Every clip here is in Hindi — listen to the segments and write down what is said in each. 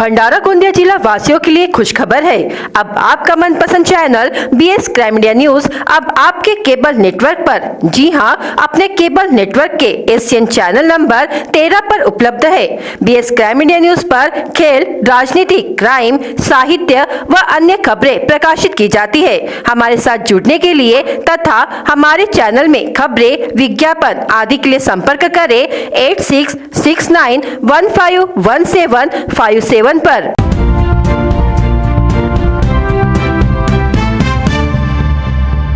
भंडारा गोंदिया जिला वासियों के लिए खुशखबर है। अब आपका मनपसंद channel BS crime India news अब आपके केबल नेटवर्क पर, जी हां, अपने केबल नेटवर्क के एशियन चैनल नंबर 13 पर उपलब्ध है। BS क्राइम इंडिया न्यूज पर खेल, राजनीति, क्राइम, साहित्य व अन्य खबरें प्रकाशित की जाती है। हमारे साथ जुड़ने के लिए तथा हमारे चैनल में खबरें, विज्ञापन आदि के लिए संपर्क करें 8669151757 पर।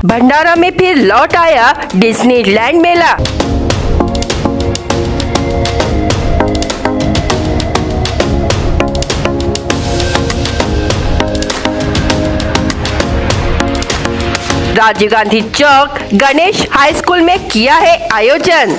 भंडारा में फिर लौट आया डिज्नीलैंड मेला। राजीव गांधी चौक गणेश हाई स्कूल में किया है आयोजन।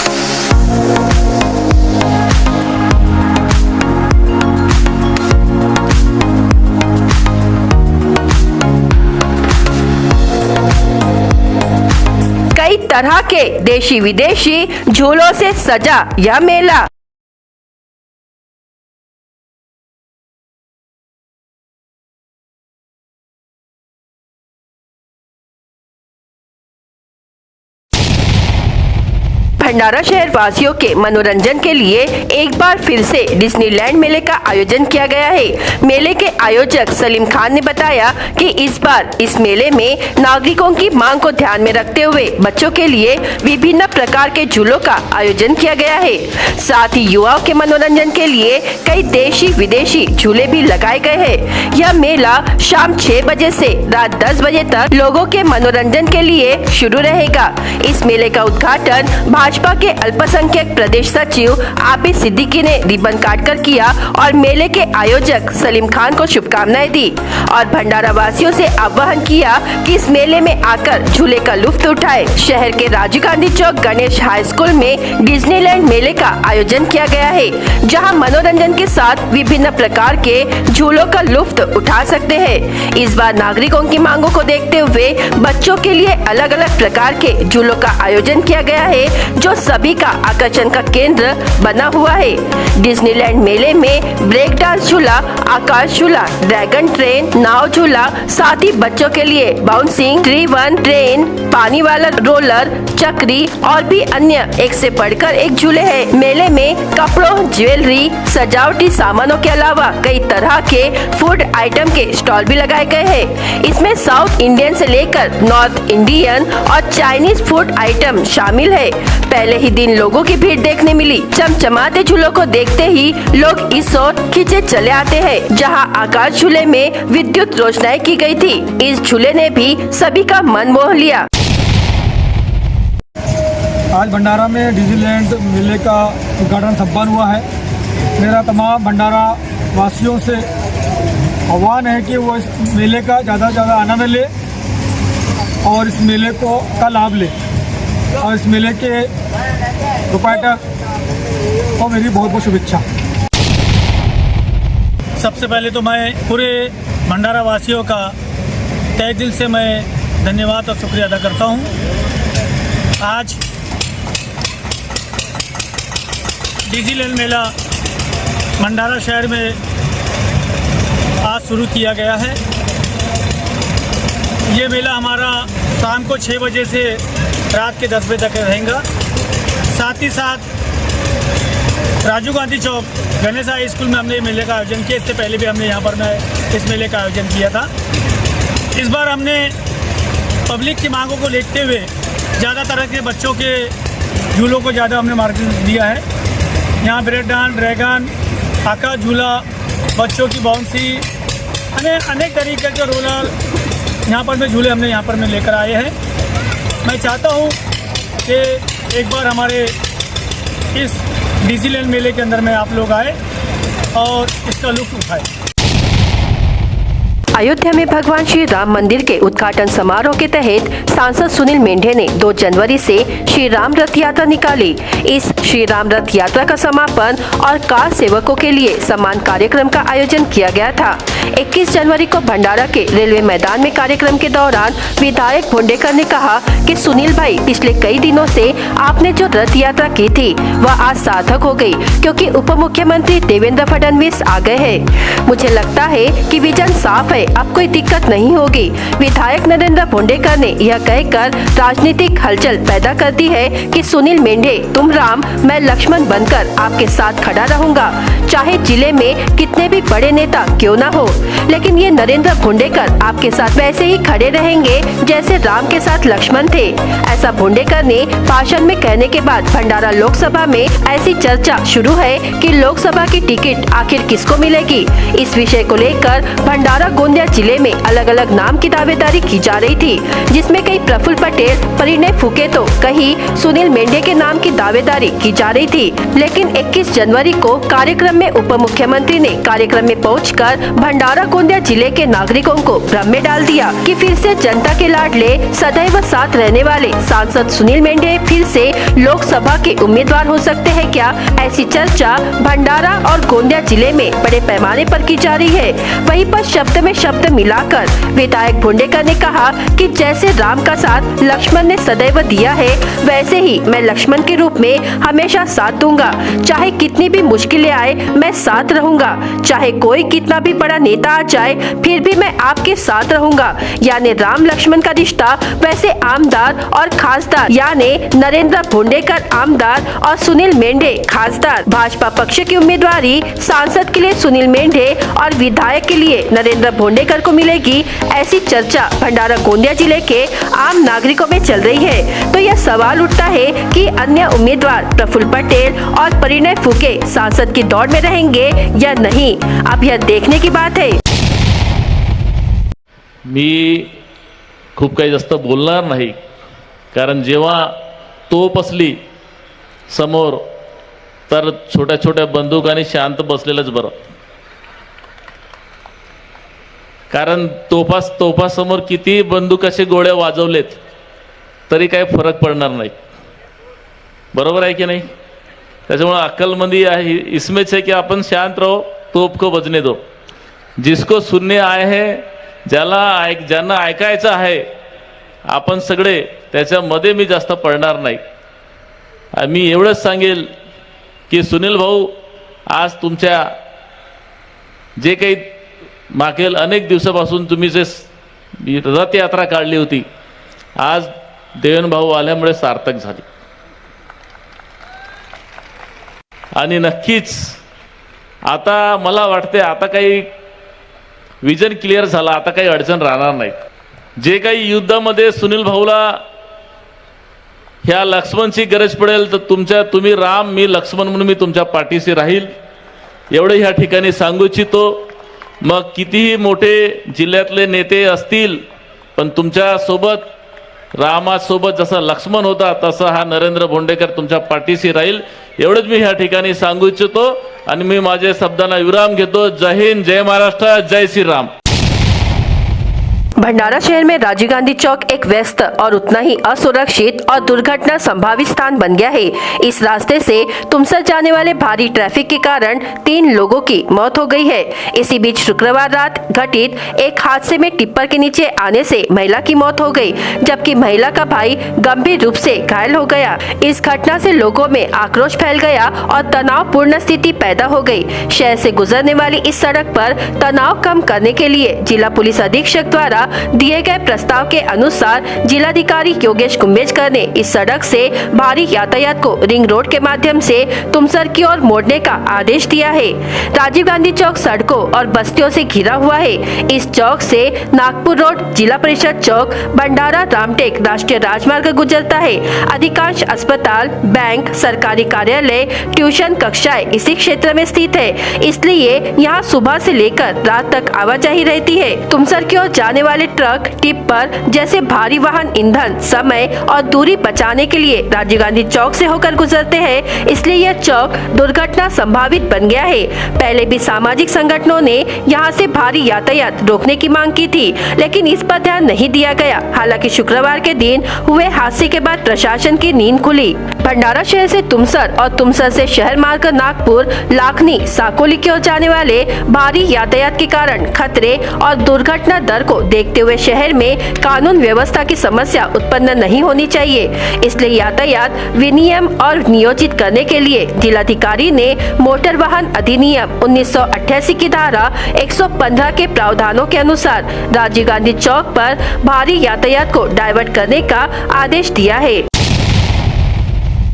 कई तरह के देशी विदेशी झूलों से सजा यह मेला। भंडारा शहर वासियों के मनोरंजन के लिए एक बार फिर से डिज्नीलैंड मेले का आयोजन किया गया है। मेले के आयोजक सलीम खान ने बताया कि इस बार इस मेले में नागरिकों की मांग को ध्यान में रखते हुए बच्चों के लिए विभिन्न प्रकार के झूलों का आयोजन किया गया है। साथ ही युवाओं के मनोरंजन के लिए कई देशी विदेशी झूले भी लगाए गए हैं। यह मेला शाम 6 बजे से रात 10 बजे तक लोगों के मनोरंजन के लिए शुरू रहेगा। इस मेले का उद्घाटन भाजपा के अल्पसंख्यक प्रदेश सचिव आबिद सिद्दीकी ने रिबन काटकर किया और मेले के आयोजक सलीम खान को शुभकामनाएं दी और भंडारा वासियों से आह्वान किया कि इस मेले में आकर झूले का लुत्फ उठाए। शहर के राजीव गांधी चौक गणेश हाई स्कूल में डिज्नीलैंड मेले का आयोजन किया गया है, जहां मनोरंजन के साथ विभिन्न प्रकार के झूलों का लुत्फ उठा सकते हैं। इस बार नागरिकों की मांगों को देखते हुए बच्चों के लिए अलग अलग प्रकार के झूलों का आयोजन किया गया है, जो सभी का आकर्षण का केंद्र बना हुआ है। डिज्नीलैंड मेले में ब्रेक डांस झूला, आकाश झूला, ड्रैगन ट्रेन, नाव झूला, साथ ही बच्चों के लिए बाउंसिंग, ट्री-वन ट्रेन, पानी वाला रोलर, चक्री और भी अन्य एक से बढ़कर एक झूले हैं। मेले में कपड़ों, ज्वेलरी, सजावटी सामानों के अलावा कई तरह के फूड आइटम के स्टॉल भी लगाए गए हैं। इसमें साउथ इंडियन से लेकर नॉर्थ इंडियन और चाइनीज फूड आइटम शामिल है। पहले ही दिन लोगों की भीड़ देखने मिली। चमचमाते झूलों को देखते ही लोग इस ओर खींचे चले आते हैं, जहां आकाश झूले में विद्युत रोशनाई की गई थी। इस झूले ने भी सभी का मन मोह लिया। आज भंडारा में डिज्नीलैंड मेले का उद्घाटन संपन्न हुआ है। मेरा तमाम भंडारा वासियों से आह्वान है कि वो इस मेले का ज़्यादा से ज़्यादा आनंद ले और इस मेले का लाभ ले और इस मेले के प्रोप्राइटर को मेरी बहुत बहुत शुभेच्छा। सबसे पहले तो मैं पूरे भंडारा वासियों का तहे दिल से मैं धन्यवाद और शुक्रिया अदा करता हूँ। आज डिज्नीलैंड मेला भंडारा शहर में आज शुरू किया गया है। ये मेला हमारा शाम को 6 बजे से रात के 10 बजे तक रहेगा। साथ ही साथ राजीव गांधी चौक गणेश हाई स्कूल में हमने मेले का आयोजन किया। इससे पहले भी हमने यहाँ पर इस मेले का आयोजन किया था। इस बार हमने पब्लिक की मांगों को देखते हुए ज़्यादा तरह के बच्चों के झूलों को ज़्यादा हमने मार्केट दिया है। यहाँ ब्रेक डांस, ड्रैगन, आकाश झूला, बच्चों की बाउंसी, अनेक तरीके के रोलर यहाँ पर झूले हमने यहाँ पर लेकर आए हैं। मैं चाहता हूँ कि एक बार हमारे इस डिज्नीलैंड मेले के अंदर में आप लोग आए और इसका लुत्फ उठाएं। अयोध्या में भगवान श्री राम मंदिर के उद्घाटन समारोह के तहत सांसद सुनील मेंढे ने 2 जनवरी से श्री राम रथ यात्रा निकाली। इस श्री राम रथ यात्रा का समापन और कार सेवकों के लिए सम्मान कार्यक्रम का आयोजन किया गया था। 21 जनवरी को भंडारा के रेलवे मैदान में कार्यक्रम के दौरान विधायक भोंडेकर ने कहा कि सुनील भाई, पिछले कई दिनों से आपने जो रथ यात्रा की थी वह आज सार्थक हो गई, क्योंकि उप मुख्यमंत्री देवेंद्र फडणवीस आ गए हैं। मुझे लगता है कि विजन साफ है, अब कोई दिक्कत नहीं होगी। विधायक नरेंद्र भोंडेकर ने यह कहकर राजनीतिक हलचल पैदा कर दी है कि सुनील मेंढे, तुम राम, मैं लक्ष्मण बनकर आपके साथ खड़ा रहूंगा, चाहे जिले में कितने भी बड़े नेता क्यों न हो। लेकिन ये नरेंद्र भोंडेकर आपके साथ वैसे ही खड़े रहेंगे जैसे राम के साथ लक्ष्मण थे। ऐसा भोंडेकर ने भाषण में कहने के बाद भंडारा लोकसभा में ऐसी चर्चा शुरू है कि लोकसभा की टिकट आखिर किसको मिलेगी। इस विषय को लेकर भंडारा गोंदिया जिले में अलग अलग नाम की दावेदारी की जा रही थी, जिसमें कहीं प्रफुल्ल पटेल, परिणय फुके तो कहीं सुनील मेंढे के नाम की दावेदारी की जा रही थी। लेकिन 21 जनवरी को कार्यक्रम में उप मुख्यमंत्री ने कार्यक्रम में पहुंचकर भंडारा गोंदिया जिले के नागरिकों को भ्रम में डाल दिया कि फिर से जनता के लाडले, सदैव साथ रहने वाले सांसद सुनील मेंढे फिर से लोकसभा के उम्मीदवार हो सकते हैं क्या। ऐसी चर्चा भंडारा और गोंदिया जिले में बड़े पैमाने पर की जा रही है। वहीं पर शब्द में शब्द मिलाकर विधायक भोंडेकर ने कहा कि जैसे राम का साथ लक्ष्मण ने सदैव दिया है, वैसे ही मैं लक्ष्मण के रूप में हमेशा साथ दूंगा। चाहे कितनी भी मुश्किलें आए, मैं साथ रहूंगा। चाहे कोई कितना भी बड़ा नेता आ जाए, फिर भी मैं आपके साथ रहूंगा। यानी राम लक्ष्मण का रिश्ता वैसे आमदार और खासदार, यानी नरेंद्र भोंडेकर आमदार और सुनील मेंढे खासदार। भाजपा पक्ष की उम्मीदवारी सांसद के लिए सुनील मेंढे और विधायक के लिए नरेंद्र भोंडेकर को मिलेगी, ऐसी चर्चा भंडारा गोंदिया जिले के आम नागरिकों में चल रही है। तो यह सवाल उठता है कि अन्य उम्मीदवार प्रफुल्ल पटेल और परिणय फुके सांसद की दौड़ में रहेंगे या नहीं, अब यह देखने की बात है। मी खूप काही जास्त बोलणार नाही, कारण जेव्हा तोप असली समोर तर छोट्या छोट्या बंदुकांनी शांत बसलेलंच बरं, कारण तोफासमोर किती बंदुकाचे गोळ्या वाजवलेत तरी काही फरक पडणार नाही, बरोबर आहे की नाही। त्याच्यामुळे अक्कलमंदी आहे इसमें है कि अपन शांत रहो, तोप को बजने दो। जिसको सुनने आए हैं, ज्यांना ऐकायचं आहे, आपण सगळे त्याच्यामध्ये मी जास्त पडणार नाही। मी एवढंच सांगेल की सुनील भाऊ, आज तुमच्या जे काही मागील अनेक दिवसापासून तुम्ही जे रथ यात्रा काढली होती, आज देवेंद्र भाऊ आल्यामुळे सार्थक झाली। आणि नक्कीच आता मला वाटते आता काही विजन क्लिअर झाला, आता काही अडचण राहणार नाही। जे काही युद्धामध्ये सुनील भाऊला ह्या लक्ष्मणची गरज पडेल तर तुम्ही राम, मी लक्ष्मण म्हणून मी तुमच्या पाठीशी राहील, एवढे ह्या ठिकाणी सांगू इच्छितो। मग कितीही मोठे जिल्ह्यातले नेते असतील, पण तुमच्या सोबत रामासोबत जसा लक्ष्मण होता तसा हा नरेंद्र भोंडेकर तुमच्या पाठीशी राहील, एवढंच मी ह्या ठिकाणी सांगू इच्छितो। आणि मी माझ्या शब्दांना विराम घेतो। जय हिंद, जय महाराष्ट्र, जय श्री राम। भंडारा शहर में राजीव गांधी चौक एक व्यस्त और उतना ही असुरक्षित और दुर्घटना संभावित स्थान बन गया है। इस रास्ते से तुमसर जाने वाले भारी ट्रैफिक के कारण 3 लोगों की मौत हो गई है। इसी बीच शुक्रवार रात घटित एक हादसे में टिप्पर के नीचे आने से महिला की मौत हो गई, जबकि महिला का भाई गंभीर रूप से घायल हो गया। इस घटना से लोगों में आक्रोश फैल गया और तनावपूर्ण स्थिति पैदा हो गई। शहर से गुजरने वाली इस सड़क पर तनाव कम करने के लिए जिला पुलिस अधीक्षक द्वारा दिए गए प्रस्ताव के अनुसार जिलाधिकारी योगेश कुंभेजकर ने इस सड़क से भारी यातायात को रिंग रोड के माध्यम से तुमसर की ओर मोड़ने का आदेश दिया है। राजीव गांधी चौक सड़कों और बस्तियों से घिरा हुआ है। इस चौक से नागपुर रोड, जिला परिषद चौक, भंडारा रामटेक राष्ट्रीय राजमार्ग गुजरता है। अधिकांश अस्पताल, बैंक, सरकारी कार्यालय, ट्यूशन कक्षाएं इसी क्षेत्र में स्थित है, इसलिए यहाँ सुबह से लेकर रात तक आवाजाही रहती है। तुमसर की ओर जाने वाले वाले ट्रक, टिप्पर जैसे भारी वाहन ईंधन, समय और दूरी बचाने के लिए राजीव गांधी चौक से होकर गुजरते हैं, इसलिए यह चौक दुर्घटना संभावित बन गया है। पहले भी सामाजिक संगठनों ने यहां से भारी यातायात रोकने की मांग की थी, लेकिन इस पर ध्यान नहीं दिया गया। हालांकि शुक्रवार के दिन हुए हादसे के बाद प्रशासन की नींद खुली। भंडारा शहर से तुमसर और तुमसर से शहर मार्ग नागपुर, लाखनी, साकोली की ओर जाने वाले भारी यातायात के कारण खतरे और दुर्घटना दर को देखते हुए शहर में कानून व्यवस्था की समस्या उत्पन्न नहीं होनी चाहिए। इसलिए यातायात विनियम और नियोजित करने के लिए जिलाधिकारी ने मोटर वाहन अधिनियम 1988 की धारा 115 के प्रावधानों के अनुसार राजीव गांधी चौक पर भारी यातायात को डाइवर्ट करने का आदेश दिया है।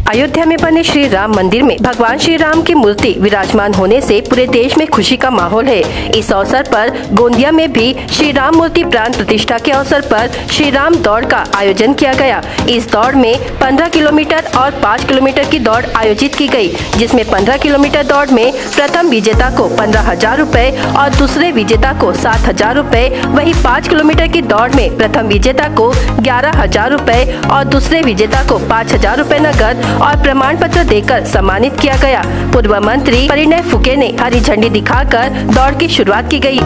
अयोध्या में बने श्री राम मंदिर में भगवान श्री राम की मूर्ति विराजमान होने से पूरे देश में खुशी का माहौल है। इस अवसर पर गोंदिया में भी श्री राम मूर्ति प्राण प्रतिष्ठा के अवसर पर श्री राम दौड़ का आयोजन किया गया। इस दौड़ में 15 किलोमीटर और 5 किलोमीटर की दौड़ आयोजित की गई, जिसमें 15 किलोमीटर दौड़ में प्रथम विजेता को 15,000 रुपए और दूसरे विजेता को 7,000 रुपए, वहीं 5 किलोमीटर की दौड़ में प्रथम विजेता को 11,000 रुपए और दूसरे विजेता को 5,000 रुपए नकद और प्रमाण पत्र देकर सम्मानित किया गया। पूर्व मंत्री परिणय फुके ने हरी झंडी दिखाकर दौड़ की शुरुआत की गई।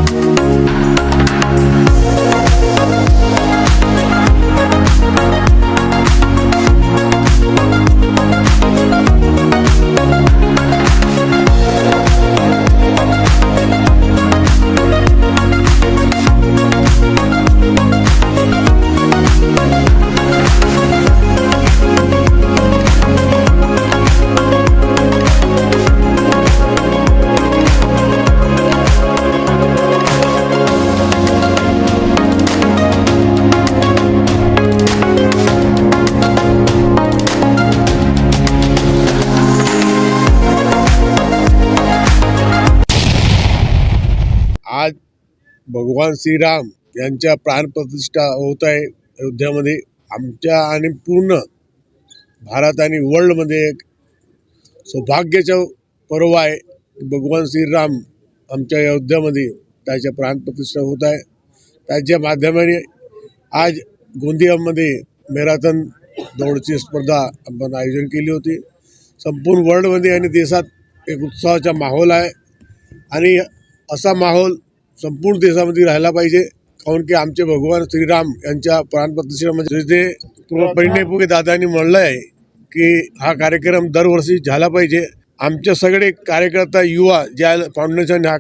आज भगवान श्रीराम यांच्या प्राणप्रतिष्ठा होत आहे अयोध्यामध्ये। आमच्या आणि पूर्ण भारत आणि वर्ल्डमध्ये एक सौभाग्याचं पर्व आहे। भगवान श्रीराम आमच्या अयोध्यामध्ये त्याच्या प्राणप्रतिष्ठा होत आहे। त्याच्या माध्यमाने आज गोंदियामध्ये मॅरेथॉन दौडची स्पर्धा आपण आयोजन केली होती। संपूर्ण वर्ल्डमध्ये आणि देशात एक उत्साहाचा माहोल आहे आणि असा माहोल संपूर्ण देशामध्ये राहिला पाहिजे, कारण की आमचे भगवान श्रीराम यांच्या प्राणप्रतिष्ठेमध्ये ते परिणय फुके दादांनी म्हणलं आहे की हा कार्यक्रम दरवर्षी झाला पाहिजे। आमचे सगळे कार्यकर्ता युवा ज्या फाउंडेशन हा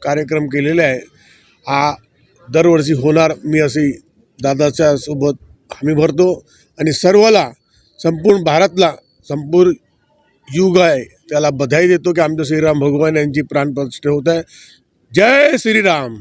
कार्यक्रम केलेला आहे, हा दरवर्षी होणार मी अशी दादाच्या सोबत हमी भरतो आणि सर्वाला संपूर्ण भारतला संपूर्ण युग आहे त्याला बधाई देतो की आमचे श्रीराम भगवान यांची प्राणप्रतिष्ठा होत आहे। जय Shri Ram.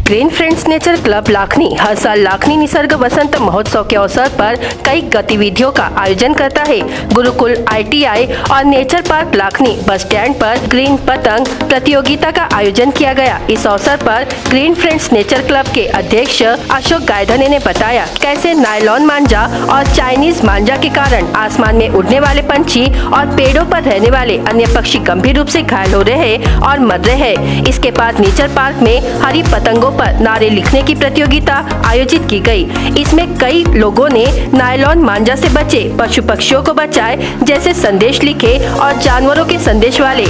Green friends nature club Lakhani हर साल लाखनी निसर्ग वसंत महोत्सव के अवसर पर कई गतिविधियों का आयोजन करता है। गुरुकुल ITI और nature park Lakhani bus stand पर ग्रीन पतंग प्रतियोगिता का आयोजन किया गया। इस अवसर पर ग्रीन फ्रेंड्स नेचर क्लब के अध्यक्ष अशोक गायधने ने बताया कैसे नायलॉन मांझा और चाइनीज मांझा के कारण आसमान में उड़ने वाले पंछी और पेड़ों पर रहने वाले अन्य पक्षी गंभीर रूप से घायल हो रहे हैं और मर रहे हैं। इसके बाद नेचर पार्क में हरी पतंगों पर नारे लिखने की प्रतियोगिता आयोजित की गई। इसमें कई लोगों ने नायलॉन मांझा से बचे, पशु पक्षियों को बचाए जैसे संदेश लिखे और जानवरों के संदेश वाले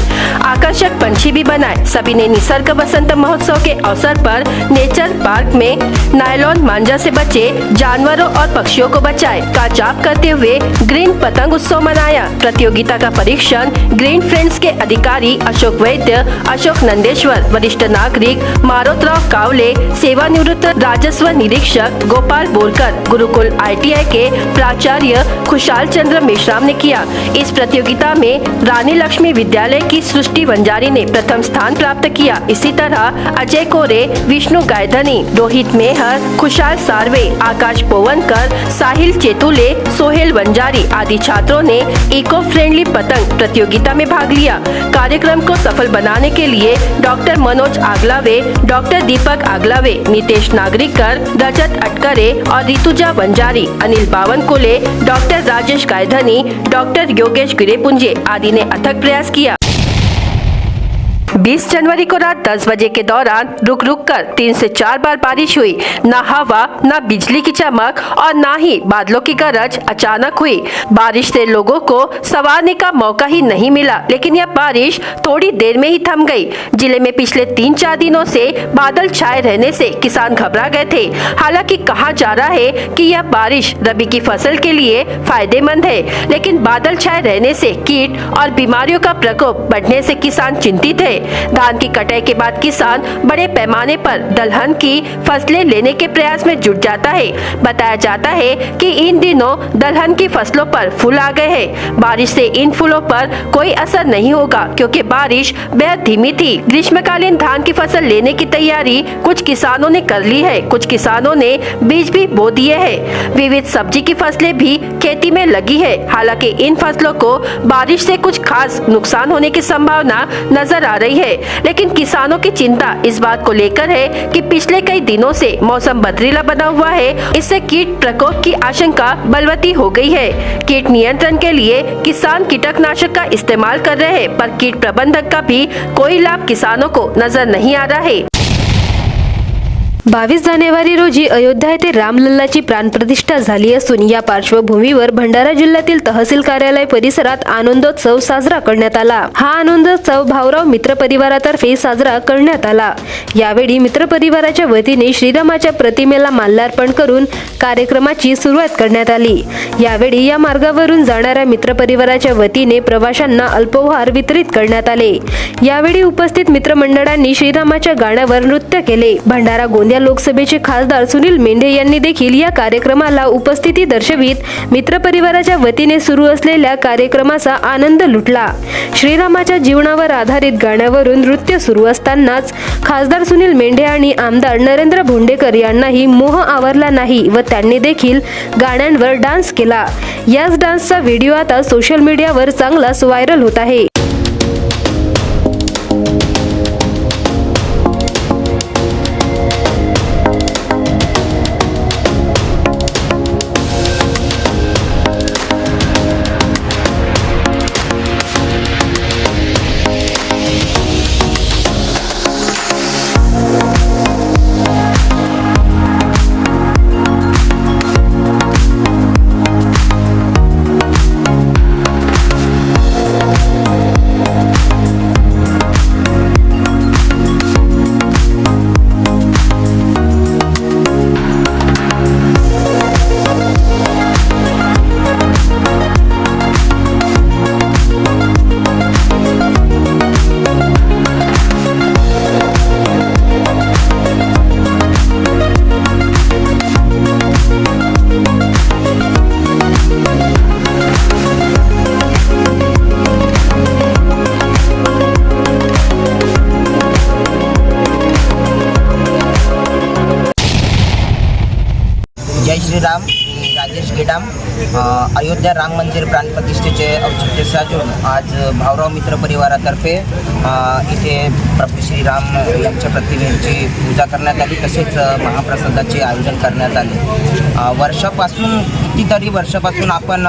आकर्षक पंछी भी बनाए। सभी ने निसर्ग वसंत महोत्सव के अवसर पर नेचर पार्क में नायलॉन मांझा से बचे जानवरों और पक्षियों को बचाए का जाप करते हुए ग्रीन पतंग उत्सव मनाया। प्रतियोगिता का परीक्षण ग्रीन फ्रेंड्स के अधिकारी अशोक वैद्य, अशोक नंदेश्वर, वरिष्ठ नागरिक मारोतराव कावले, सेवानिवृत्त राजस्व निरीक्षक गोपाल बोरकर, गुरुकुल ITI के प्राचार्य खुशाल चंद्र मेश्राम ने किया। इस प्रतियोगिता में रानी लक्ष्मी विद्यालय की सृष्टि वंजारी ने प्रथम स्थान प्राप्त किया। इसी तरह अजय कोरे, विष्णु गायधनी, रोहित मेहर, खुशाल सार्वे, आकाश पोवनकर, साहिल चेतुले, सोहेल वंजारी आदि छात्रों ने इको फ्रेंडली पतंग प्रतियोगिता में भाग लिया। कार्यक्रम को सफल बनाने के लिए डॉक्टर मनोज आगलावे, डॉक्टर दीपक आगलावे, नितेश नागरिकर, रजत अटकरे और ऋतुजा वंजारी, अनिल बावनकुले, डॉक्टर राजेश गायधनी, डॉक्टर योगेश गिरेपुंजे आदि ने अथक प्रयास किया। 20 जनवरी को रात 10 बजे के दौरान रुक रुक कर 3 से 4 बार बारिश हुई। न हवा, न बिजली की चमक और न ही बादलों की गरज अचानक हुई। बारिश से लोगों को संवारने का मौका ही नहीं मिला, लेकिन यह बारिश थोड़ी देर में ही थम गई। जिले में पिछले 3-4 दिनों से बादल छाए रहने से किसान घबरा गए थे। हालांकि कहा जा रहा है कि यह बारिश रबी की फसल के लिए फायदेमंद है, लेकिन बादल छाए रहने से कीट और बीमारियों का प्रकोप बढ़ने से किसान चिंतित है। धान की कटाई के बाद किसान बड़े पैमाने पर दलहन की फसलें लेने के प्रयास में जुट जाता है। बताया जाता है कि इन दिनों दलहन की फसलों पर फूल आ गए हैं। बारिश से इन फूलों पर कोई असर नहीं होगा, क्योंकि बारिश बेहद धीमी थी। ग्रीष्मकालीन धान की फसल लेने की तैयारी कुछ किसानों ने कर ली है, कुछ किसानों ने बीज भी बो दिए हैं। विविध सब्जी की फसलें भी खेती में लगी है। हालांकि इन फसलों को बारिश से कुछ खास नुकसान होने की संभावना नजर आ रही है, लेकिन किसानों की चिंता इस बात को लेकर है कि पिछले कई दिनों से मौसम बदरीला बना हुआ है। इससे कीट प्रकोप की आशंका बलवती हो गई है। कीट नियंत्रण के लिए किसान कीटनाशक का इस्तेमाल कर रहे हैं, पर कीट प्रबंधक का भी कोई लाभ किसानों को नजर नहीं आ रहा है। 22 जानेवारी रोजी अयोध्या येथे रामलल्लाची प्राणप्रतिष्ठा झाली असून या पार्श्वभूमीवर भंडारा जिल्ह्यातील तहसील कार्यालय परिसरात आनंदोत्सव साजरा करण्यात आला। हा आनंदोत्सव भाऊराव मित्र परिवारातर्फे साजरा करण्यात आला। यावेळी मित्र परिवाराच्या वतीने श्रीरामाच्या प्रतिमेला माल्यार्पण करून कार्यक्रमाची सुरुवात करण्यात आली। यावेळी या मार्गावरून जाणाऱ्या मित्र परिवाराच्या वतीने प्रवाशांना अल्पोपहार वितरित करण्यात आले। यावेळी उपस्थित मित्रमंडळांनी श्रीरामाच्या गाण्यावर नृत्य केले। भंडारा गोंदिया लोकसभेचे खासदार सुनील मेंढे यांनी देखील या कार्यक्रमाला उपस्थिती दर्शवित मित्र परिवाराच्या वतीने सुरू असलेल्या कार्यक्रमाचा आनंद लुटला। श्रीरामाच्या जीवनावर आधारित गाण्यावरून नृत्य सुरू असतानाच खासदार सुनील मेंढे आणि आमदार नरेंद्र भोंडेकर यांनाही मोह आवरला नाही व त्यांनी देखील गाण्यांवर डान्स केला। याच डान्सचा व्हिडिओ आता सोशल मीडियावर चांगलाच व्हायरल होत आहे। जय श्रीराम। मी राजेश गेडाम। अयोध्या राम मंदिर प्राणप्रतिष्ठेचे औचित्य साधून आज भाऊराव मित्र परिवारातर्फे इथे प्रभू श्रीराम यांच्या प्रतिमेची पूजा करण्यात आली, तसेच महाप्रसादाचे आयोजन करण्यात आले। वर्षापासून कितीतरी वर्षापासून आपण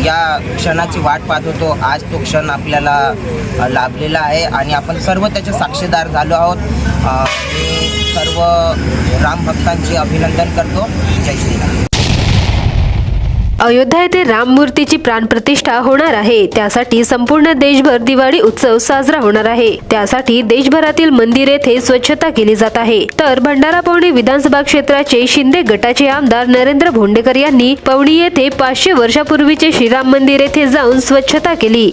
या क्षणाची वाट पाहत होतो। आज तो क्षण आपल्याला लाभलेला आहे आणि आपण सर्व त्याचे साक्षीदार झालो आहोत। मी सर्व राम भक्तांचे अभिनंदन करतो। जय श्रीराम। अयोध्या येथे राममूर्तीची प्राणप्रतिष्ठा होणार आहे, त्यासाठी संपूर्ण देशभर दिवाळी उत्सव साजरा होणार आहे। त्यासाठी देशभरातील मंदिर येथे स्वच्छता केली जात आहे। तर भंडारा पवनी विधानसभा क्षेत्राचे शिंदे गटाचे आमदार नरेंद्र भोंडेकर यांनी पवनी येथे 500 वर्षापूर्वीचे श्रीराम मंदिर येथे जाऊन स्वच्छता केली।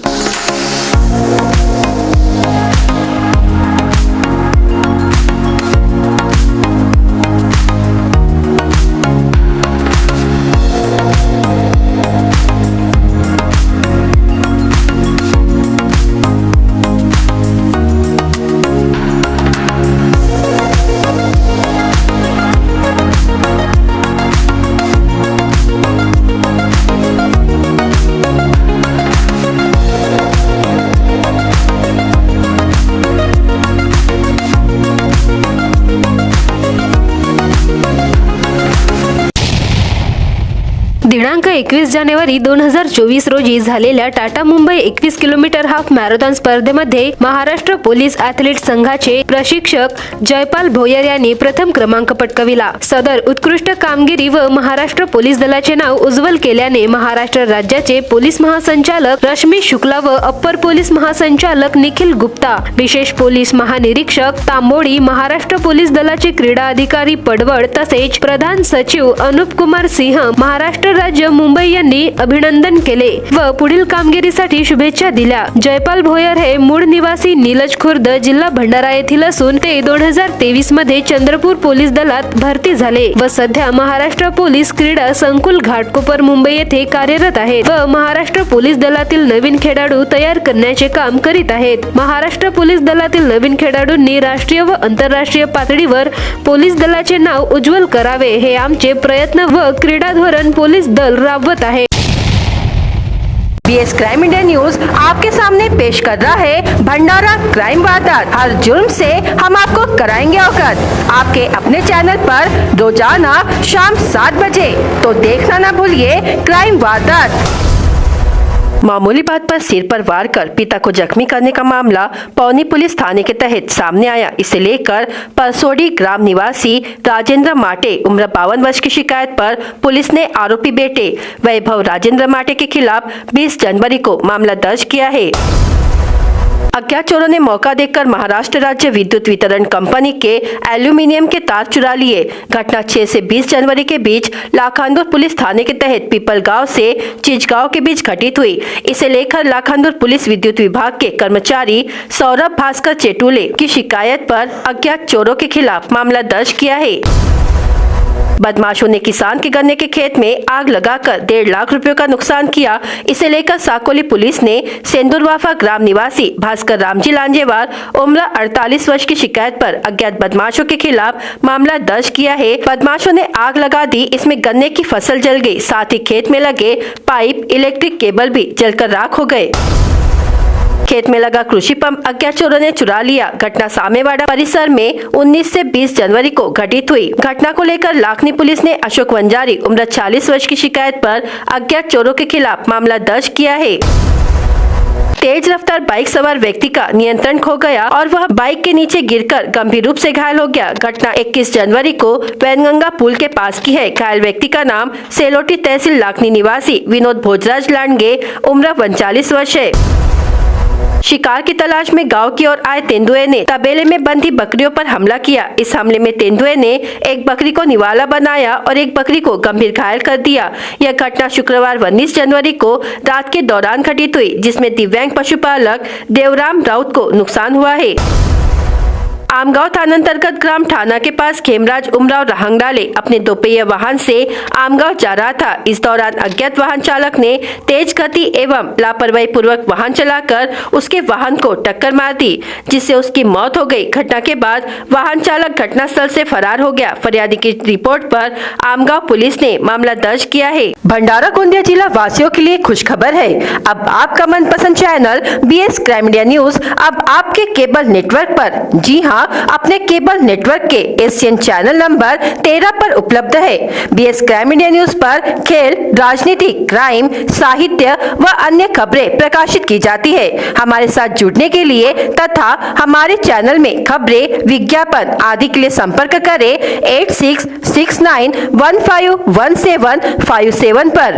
दिनांक 21 जानेवारी 2024 रोजी झालेल्या Tata Mumbai 21 kilometre half marathon स्पर्धेमध्ये महाराष्ट्र पोलीस ॲथलीट संघाचे प्रशिक्षक जयपाल भोयर यांनी प्रथम क्रमांक पटकाविला. सदर उत्कृष्ट कामगिरी व महाराष्ट्र पोलीस दलाचे नाव उज्ज्वल केल्याने महाराष्ट्र राज्याचे पोलीस महासंचालक रश्मी शुक्ला व अप्पर पोलीस महासंचालक निखिल गुप्ता, विशेष पोलीस महानिरीक्षक तांबोडी, महाराष्ट्र पोलीस दलाचे क्रीडा अधिकारी पडवळ तसेच प्रधान सचिव अनुप कुमार सिंह, महाराष्ट्र राज्य मुंबई यांनी अभिनंदन केले व पुढील कामगिरीसाठी शुभेच्छा दिल्या. जयपाल भोयर हे मूळ निवासी नीलज खुर्द, जिल्हा भंडारा येथील असून ते 2023 मध्ये चंद्रपूर पोलीस दलात भरती झाले व सध्या महाराष्ट्र पोलीस क्रीडा संकुल घाटकोपर मुंबई येथे कार्यरत आहेत व महाराष्ट्र पोलीस दलातील नवीन खेळाडू तयार करण्याचे काम करीत आहेत. महाराष्ट्र पोलीस दलातील नवीन खेळाडूंनी राष्ट्रीय व आंतरराष्ट्रीय पातळीवर पोलीस दलाचे नाव उज्ज्वल करावे हे आमचे प्रयत्न व क्रीडा धोरण पोलीस दल राबवत आहे. BS क्राइम इंडिया न्यूज आपके सामने पेश कर रहा है भंडारा क्राइम वारदात। हर जुर्म से हम आपको कराएंगे अवगत। आपके अपने चैनल पर रोजाना शाम 7 बजे, तो देखना ना भूलिए क्राइम वारदात। मामूली बात पर सिर पर वार कर पिता को जख्मी करने का मामला पौनी पुलिस थाने के तहत सामने आया। इसे लेकर परसोडी ग्राम निवासी राजेंद्र माटे उम्र 52 वर्ष की शिकायत पर पुलिस ने आरोपी बेटे वैभव राजेंद्र माटे के खिलाफ 20 जनवरी को मामला दर्ज किया है। अज्ञात चोरों ने मौका देखकर महाराष्ट्र राज्य विद्युत वितरण कंपनी के एल्यूमिनियम के तार चुरा लिए। घटना 6 से 20 जनवरी के बीच लाखांदुर पुलिस थाने के तहत पीपलगांव से चिचगांव के बीच घटित हुई। इसे लेकर लाखांदुर पुलिस विद्युत विभाग के कर्मचारी सौरभ भास्कर चेटुले की शिकायत पर अज्ञात चोरों के खिलाफ मामला दर्ज किया है। बदमाशों ने किसान के गन्ने के खेत में आग लगाकर 1.5 लाख रुपयों का नुकसान किया। इसे लेकर साकोली पुलिस ने सेंदुरवाफा ग्राम निवासी भास्कर रामजी लांजेवार उम्र 48 वर्ष की शिकायत पर अज्ञात बदमाशों के खिलाफ मामला दर्ज किया है। बदमाशों ने आग लगा दी, इसमें गन्ने की फसल जल गई, साथ ही खेत में लगे पाइप, इलेक्ट्रिक केबल भी जलकर राख हो गए। खेत में लगा कृषि पंप अज्ञात चोरों ने चुरा लिया। घटना सामेवाड़ा परिसर में 19 से 20 जनवरी को घटित हुई। घटना को लेकर लाखनी पुलिस ने अशोक वंजारी उम्र 40 वर्ष की शिकायत पर अज्ञात चोरों के खिलाफ मामला दर्ज किया है। तेज रफ्तार बाइक सवार व्यक्ति का नियंत्रण खो गया और वह बाइक के नीचे गिरकर गंभीर रूप से घायल हो गया। घटना 21 जनवरी को वैनगंगा पुल के पास की है। घायल व्यक्ति का नाम सेलोटी तहसील लाखनी निवासी विनोद भोजराज लांडगे उम्र 39 वर्ष है। शिकार की तलाश में गांव की ओर आए तेंदुए ने तबेले में बंधी बकरियों पर हमला किया। इस हमले में तेंदुए ने एक बकरी को निवाला बनाया और एक बकरी को गंभीर घायल कर दिया। यह घटना शुक्रवार 19 जनवरी को रात के दौरान घटित हुई, जिसमें दिव्यांग पशुपालक देवराम राउत को नुकसान हुआ है। आमगांव थानांतर्गत ग्राम ठाना के पास खेमराज उमराव रहंगडाले अपने दोपहिया वाहन से आमगांव जा रहा था। इस दौरान अज्ञात वाहन चालक ने तेज गति एवं लापरवाही पूर्वक वाहन चलाकर उसके वाहन को टक्कर मार दी, जिससे उसकी मौत हो गई। घटना के बाद वाहन चालक घटनास्थल से फरार हो गया। फरियादी की रिपोर्ट पर आमगांव पुलिस ने मामला दर्ज किया है। भंडारा गोंदिया जिला वासियों के लिए खुशखबर है। अब आपका मनपसंद channel BS crime India news अब आपके केबल नेटवर्क पर, जी हाँ, अपने केबल नेटवर्क के एशियन चैनल नंबर 13 पर उपलब्ध है। BS क्राइम इंडिया न्यूज पर खेल, राजनीति, क्राइम, साहित्य व अन्य खबरें प्रकाशित की जाती है। हमारे साथ जुड़ने के लिए तथा हमारे चैनल में खबरें, विज्ञापन आदि के लिए संपर्क करें 8669151757 पर।